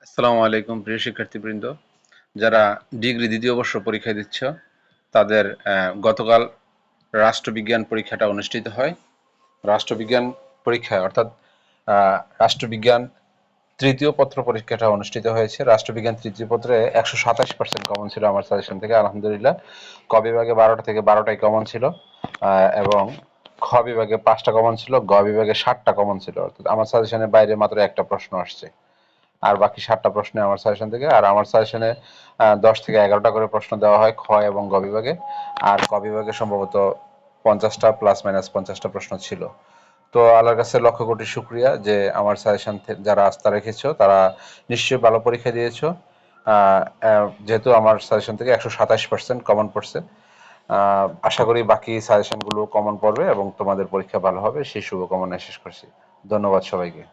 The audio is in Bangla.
আসসালামু আলাইকুম প্রিয় শিক্ষার্থীবৃন্দ, যারা ডিগ্রি দ্বিতীয় বর্ষ পরীক্ষা দিচ্ছ তাদের গতকাল রাষ্ট্রবিজ্ঞান পরীক্ষাটা অনুষ্ঠিত হয়। রাষ্ট্রবিজ্ঞান পরীক্ষায় অর্থাৎ রাষ্ট্রবিজ্ঞান তৃতীয় পত্র পরীক্ষাটা অনুষ্ঠিত হয়েছে। রাষ্ট্রবিজ্ঞান তৃতীয় পত্রে 127% কমন ছিল আমার সাজেশন থেকে, আলহামদুলিল্লাহ। ক বিভাগে 12টা থেকে 12টাই কমন ছিল, এবং খ বিভাগে 5টা কমন ছিল, গ বিভাগে 7টা কমন ছিল। অর্থাৎ আমার সাজেশনের বাইরে মাত্র একটা প্রশ্ন আসছে, আর বাকি 7টা প্রশ্নে আমার সাজেশন থেকে। আর আমার সাজেশনে 10 থেকে 11টা করে প্রশ্ন দেওয়া হয় খ এবং গ বিভাগে, আর ক বিভাগে সম্ভবত 50টা প্লাস মাইনাস 50টা প্রশ্ন ছিল। তো আল্লাহর কাছে লক্ষ কোটি শুক্রিয়া যে আমার সাজেশন যারা আস্থা রেখেছো তারা নিশ্চয়ই ভালো পরীক্ষা দিয়েছো। যেহেতু আমার সাজেশন থেকে 127% কমন পড়ছে, আশা করি বাকি সাজেশনগুলো কমন পড়বে এবং তোমাদের পরীক্ষা ভালো হবে, সেই শুভকামনায় শেষ করছি। ধন্যবাদ সবাইকে।